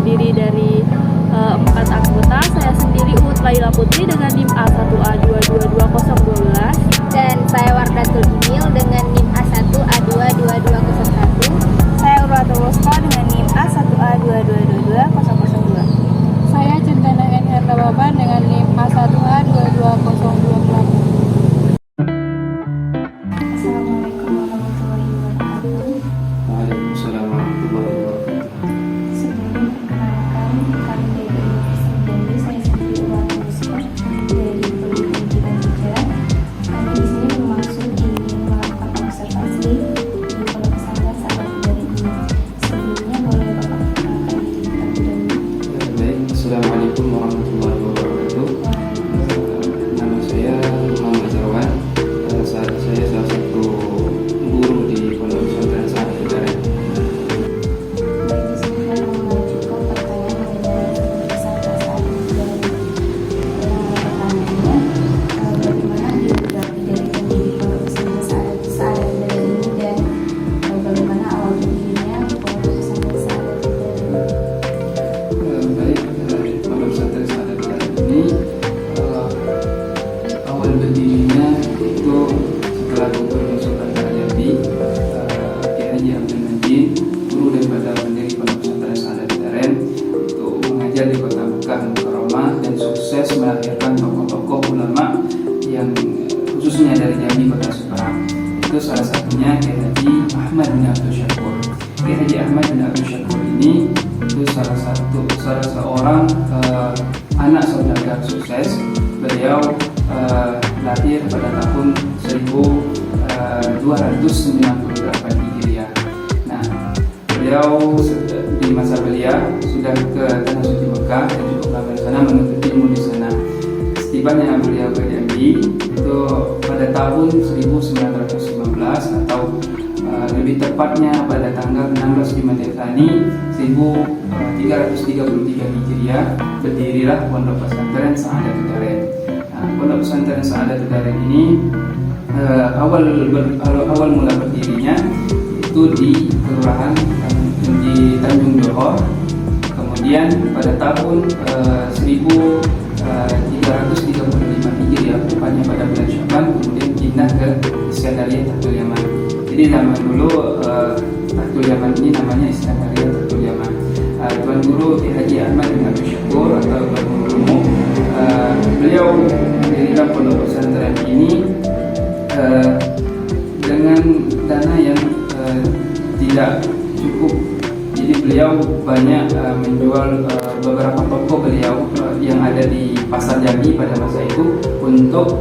terdiri dari 4 anggota. Saya sendiri Uhud Laila Putri dengan NIM A1A222012. Dan saya Wardatul Imil dengan NIM A1A22201. Saya Urwatul Wusta dengan NIM A1A2222002. Saya Cendana N. Herlababan dengan NIM A1A22028. Assalamualaikum warahmatullahi wabarakatuh. Waalaikumsalam warahmatullahi wabarakatuh. Sebelum perkenalkan, kami dari Universitas Jambi, saya sendiri Urwatul Wusta dari Prodi Pendidikan Hijrah. Kami di sini bermaksud ingin melakukan observasi di Pondok Pesantren Sahabat Dari ini. Sebelumnya boleh Bapak perkenalkan diri terlebih dahulu. Baik, Assalamualaikum warahmatullahi wabarakatuh. Nama saya Muhammad Jarwan. Saya salah satu guru di Pondok Pesantren Sahabat Dari. Baik, disinilah mengajukan pertanyaan mengenai pesantren Sahabat Dari. Pertanyaannya, bagaimana biografi dari pendiri Pondok Pesantren Sahabat Dari ini dan bagaimana awal berdirinya Pondok Pesantren Sahabat Dari? Baik, Pondok Pesantren Sahabat Dari ini awal berdirinya itu setelah Gubernur Sultan Jambi, Kiai Haji Abdul Majid, guru daripada pendiri Pondok Pesantren Sahabat Dari, itu mengajar di kota Mekah Mukarramah dan sukses melahirkan tokoh-tokoh ulama yang khususnya dari Jambi kota Semarang. Itu salah satunya Kiai Haji Ahmad bin Abdul Syakur. Kiai Haji Ahmad bin Abdul Syakur ini itu salah seorang anak saudagar sukses. Beliau lahir pada tahun 1298 Hijriah. Nah, beliau di masa belia sudah ke tanah suci Mekah dan juga belajar sana menuntut ilmu di sana. Setibanya beliau ke Jambi itu pada tahun 1915 atau lebih tepatnya pada tanggal 16 Jumadil Tsani 1333 Hijriah, berdirilah Pondok Pesantren Saadatul Darain. Nah, Pondok Pesantren Saadatul Darain ini awal mula berdirinya itu di kelurahan di Tanjung Johor. Kemudian pada tahun 1335 Hijriah, tepatnya pada bulan Syaban, kemudian pindah ke Iskandariyah Tahtul Yaman. Jadi zaman dulu Tahtul Yaman ini namanya Iskandariyah Tahtul Yaman. Tuan Guru Kiai Haji Ahmad bin Abdul Syakur atau Tuan Guru, beliau mendirikan Pondok Pesantren ini dengan dana yang tidak cukup. Jadi beliau banyak menjual beberapa toko beliau yang ada di Pasar Jambi pada masa itu untuk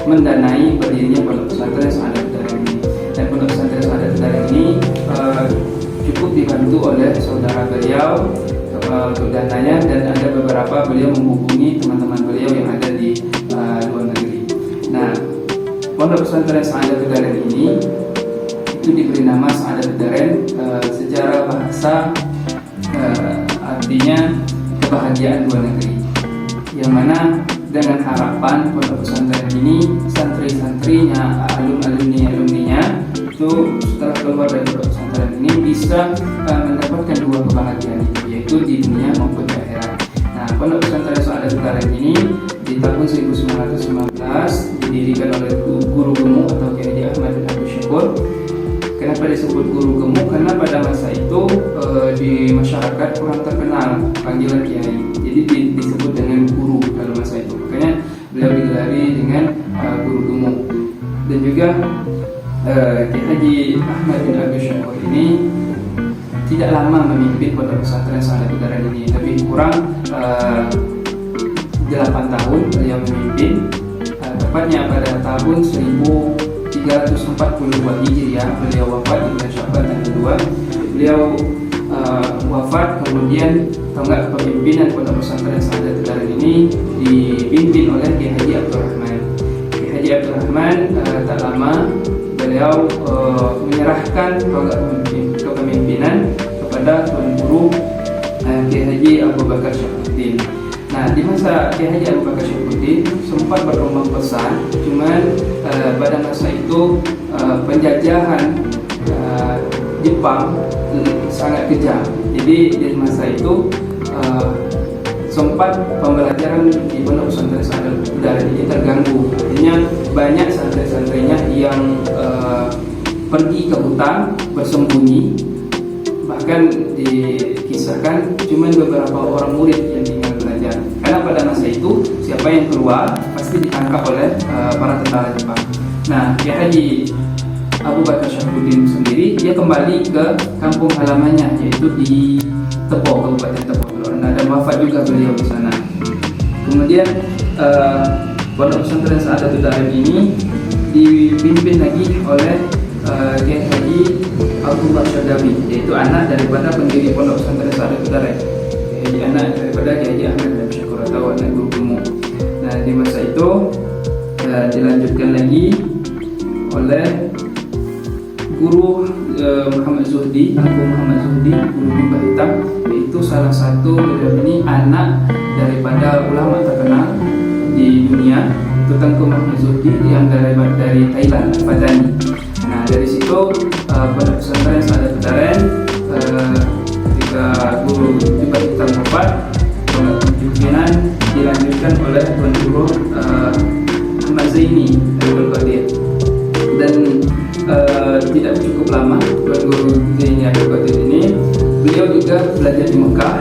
mendanai berdirinya Pondok Pesantren Sahadat Dari ini. Dan Pondok Pesantren Sahadat Dari ini cukup dibantu oleh saudara beliau untuk dananya, dan ada beberapa beliau menghubungi teman-teman beliau yang ada di luar negeri. Nah, Pondok Pesantren Sahadat Dari ini itu diberi nama Sahadat Dari secara bahasa artinya kebahagiaan dua negeri, yang mana dengan harapan Pondok Pesantren ini santri-santrinya, alumninya itu setelah keluar dari Pondok Pesantren ini bisa mendapatkan dua kebahagiaan itu, yaitu di dunia maupun di akhirat. Nah, Pondok Pesantren Sahadat Dari ini di tahun 1919 didirikan oleh guru gemuk atau Kiai Haji Ahmad bin Abdul Syakur. Kenapa disebut guru gemuk? Karena pada masa itu di masyarakat kurang terkenal panggilan kiai, jadi disebut dengan guru pada masa itu. Makanya beliau digelari dengan guru gemuk. Dan juga Kiai Haji Ahmad bin Abdul Syakur ini tidak lama memimpin Pondok Pesantren Sahadat Dari ini, lebih kurang 8 tahun beliau memimpin. Tepatnya pada tahun 1342 Hijriah beliau wafat di bulan Syaban yang kedua. Beliau wafat, kemudian tonggak kepemimpinan Pondok Pesantren Sahadat Dari ini dipimpin oleh Kiai Haji Abdul Rahman. Kiai Haji Abdul Rahman tak lama beliau menyerahkan tonggak kepemimpinan kepada Tuan Guru Kiai Haji Abu Bakar Syafuddin. Nah, di masa Kiai Haji Abu Bakar Syafuddin sempat berkembang pesat, cuman pada masa itu penjajahan Jepang sangat kejam. Jadi di masa itu sempat pembelajaran di pondok pesantren Sa'adat Udara ini terganggu. Artinya banyak santri-santrinya yang pergi ke hutan bersembunyi. Bahkan dikisahkan cuma beberapa orang murid yang tinggal belajar. Karena pada masa itu siapa yang keluar pasti ditangkap oleh para tentara Jepang. Nah, Kiai Haji Abu Bakar Syafuddin sendiri dia kembali ke kampung halamannya, yaitu di Tepok, Kabupaten Tepok. Dan wafat juga beliau di sana. Kemudian pondok pesantren Sa'adat Udara ini dipimpin lagi oleh Kiai Haji Abu Bakar Syadawi, yaitu anak daripada pendiri pondok pesantren Sa'adat Udara, Kiai anak daripada Kiai Haji Ahmad bin Syakur atau anak guru Kumu. Nah, di masa itu dilanjutkan lagi oleh guru Muhammad Zuhdi, Abu Muhammad Zuhdi, guru Mimbah Hitam, yaitu salah satu beliau ini anak daripada ulama terkenal di dunia, itu Tengku Muhammad Zuhdi yang dari Thailand, Padani. Nah, dari situ pondok pesantren Sa'adat Udara ketika guru Mimbah Hitam wafat, pimpinan dilanjutkan oleh Tuan Guru Ahmad Zaini Abdul Qadir. Dan tidak cukup lama Tuan Guru Zaini Abdul Qadir ini, beliau juga belajar di Mekah.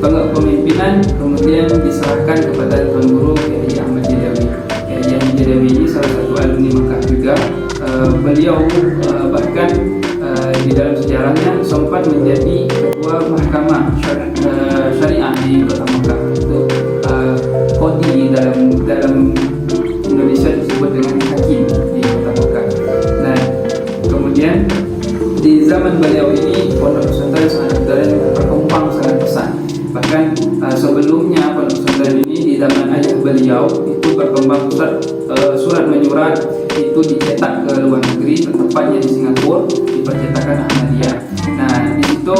Pemimpinan kemudian diserahkan kepada Tuan Guru Kiai Haji Ahmad Jadawi. Kiai Haji Ahmad Jadawi ini salah satu alumni Mekah juga. Beliau bahkan di dalam sejarahnya sempat menjadi ketua mahkamah syariah di kota Mekah. Itu kodi dalam Indonesia disebut dengan hakim di kota Mekah. Nah, kemudian di zaman beliau ini pondok pesantren Sa'adat Udara berkembang sangat pesat. Bahkan sebelumnya pondok pesantren ini di zaman ayah beliau itu berkembang pesat. Surat menyurat itu dicetak ke luar negeri, tepatnya di Singapura, di percetakan Ahmadiyah. Nah, di situ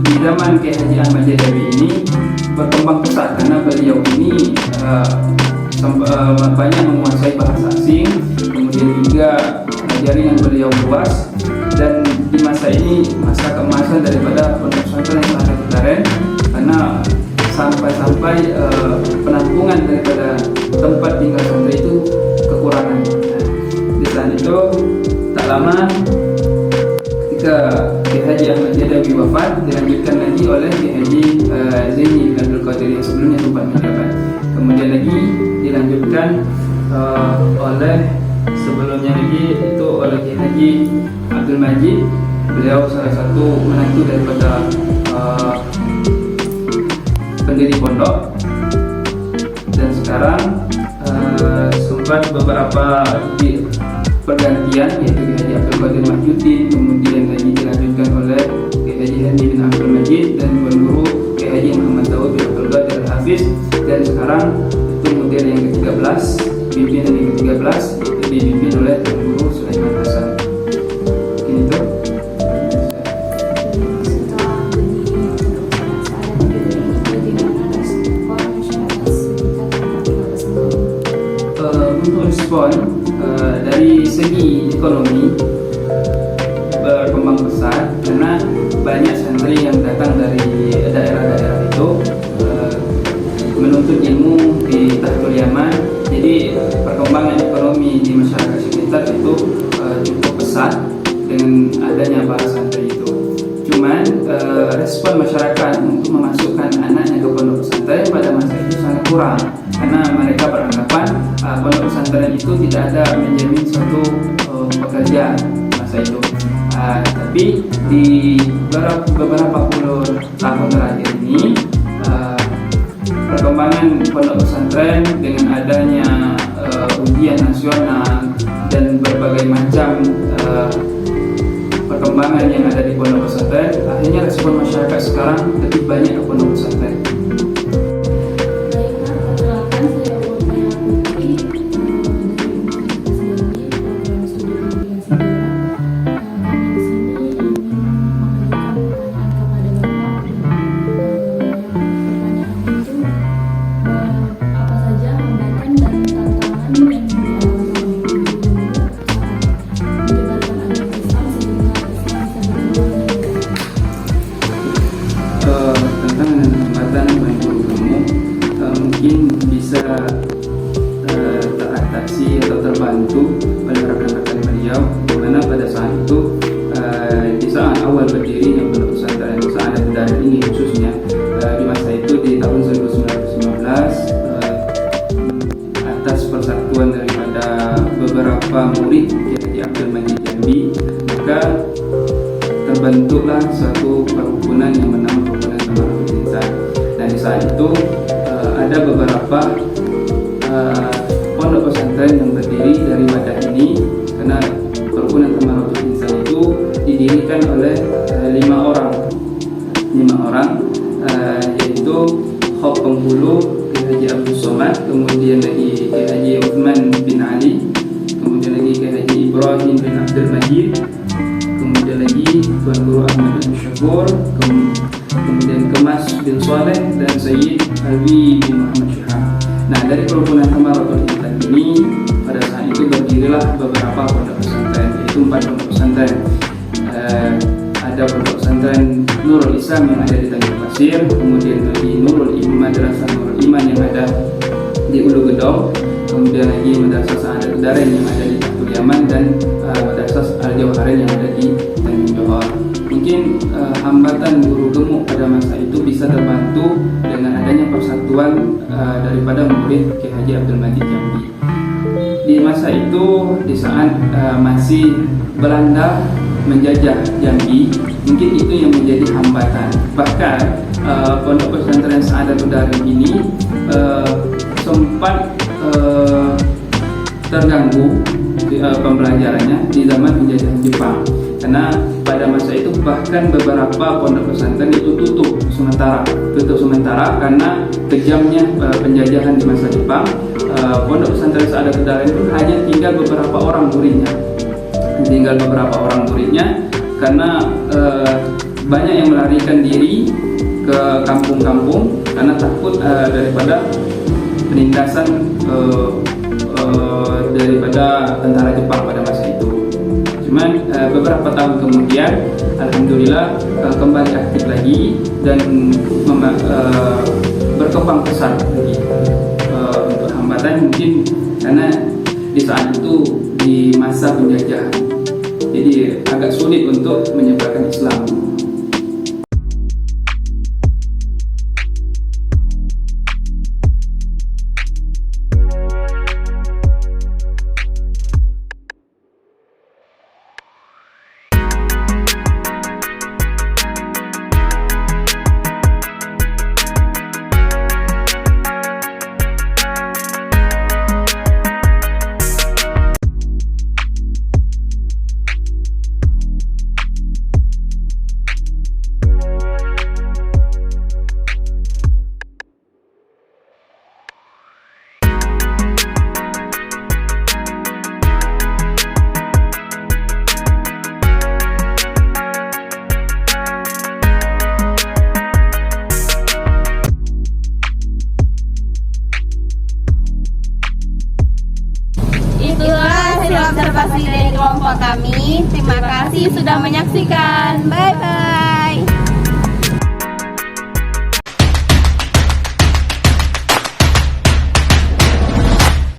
di zaman Kiai Haji Ahmad Jadawi ini berkembang pesat karena beliau ini banyak menguasai bahasa asing, kemudian juga jaringan beliau luas. Dan di masa ini masa keemasan daripada pondok pesantren Sa'adat Udara, karena sampai penampungan daripada tempat tinggal santri itu kekurangan. Nah, di saat itu tak lama ketika Kiai Haji Ahmad Jadawi wafat, dilanjutkan lagi oleh Kiai Haji Zaini Abdul Qadir yang sebelumnya sempat menjabat. Kemudian lagi dilanjutkan oleh sebelumnya lagi itu oleh Kiai Haji Abdul Majid. Beliau salah satu menantu daripada pendiri pondok. Dan sekarang sempat beberapa pergantian, yaitu Kiai Haji Abdul Qadir Mahyudin, kemudian lagi dilanjutkan oleh Kiai Haji Handi bin Abdul Majid dan Tuan Guru Kiai Haji Muhammad Daud bin Abdul Qadir Al-Hafiz. Dan sekarang itu model yang ke-13, pimpinan yang ke-13 itu dipimpin oleh Tuan Guru Sulaiman Hasan. Mungkin itu. Untuk respon dari segi ekonomi berkembang pesat karena banyak santri yang datang dari daerah-daerah itu menuntut ilmu di Tahtul Yaman. Jadi perkembangan ekonomi di masyarakat sekitar itu cukup pesat dengan adanya para santri itu. Cuman respon masyarakat untuk memasukkan anaknya ke pondok pesantren pada masa itu sangat kurang, karena mereka beranggapan pondok pesantren itu tidak ada menjamin suatu pekerjaan masa itu. Tapi di beberapa puluh tahun terakhir ini perkembangan pondok pesantren dengan adanya ujian nasional dan berbagai macam perkembangan yang ada di pondok pesantren, akhirnya respon masyarakat sekarang lebih banyak ke pondok pesantren. hambatan bagi guru gemuk mungkin bisa teratasi atau terbantu oleh rekan-rekan beliau, di mana pada saat itu di saat awal berdirinya Pondok Pesantren Sa'adat Darul ini khususnya di masa itu di tahun 1915 atas persatuan daripada beberapa murid Kiai Abdul Majid Jambi, maka terbentuklah suatu perhimpunan yang bernama Perhimpunan Tamarrukul Insan. Dan di saat itu ada beberapa pondok pesantren yang berdiri dari wadah ini, karena Perhimpunan Tamarrukul Insan itu didirikan oleh 5 orang, yaitu Khop Penghulu Haji Abdul Somad, kemudian lagi Haji Uthman bin Ali, kemudian lagi Haji Ibrahim bin Abdul Majid, kemudian lagi Tuan Guru Ahmad bin Syakur, kemudian Kemas bin Saleh, dan Sayyid Alwi bin Muhammad Syihab. Nah, dari Perhimpunan Tamarrukul Insan ini pada saat itu berdirilah beberapa pondok pesantren, yaitu 4 pondok pesantren. Ada pondok pesantren Nurul Islam yang ada di Tanjung Pasir, kemudian lagi Madrasah Nurul Iman yang ada di Ulu Gedong, kemudian lagi Madrasah Sa'adat Darain yang ada di Tahtul Yaman, dan Madrasah Al-Jawharin yang ada di Tanjung Johor. Mungkin hambatan guru gemuk pada masa itu bisa terbantu dengan adanya persatuan daripada murid Kiai Haji Abdul Majid Jambi. Di masa itu, di saat masih Belanda menjajah Jambi, mungkin itu yang menjadi hambatan. Bahkan Pondok Pesantren Sa'adatul Darul ini sempat terganggu pembelajarannya di zaman penjajahan Jepang, karena pada masa itu bahkan beberapa pondok pesantren itu tutup sementara karena kejamnya penjajahan di masa Jepang. Pondok Pesantren Sa'adatul Darul itu hanya tinggal beberapa orang muridnya, karena banyak yang melarikan diri ke kampung-kampung karena takut daripada penindasan daripada tentara Jepang pada masa itu. Cuman beberapa tahun kemudian, alhamdulillah kembali aktif lagi dan berkembang pesat lagi. Untuk hambatan mungkin karena di saat itu di masa penjajahan, jadi agak sulit untuk menyebarkan Islam. Itulah hasil observasi dari kelompok kami. Terima kasih sudah menyaksikan. Bye bye.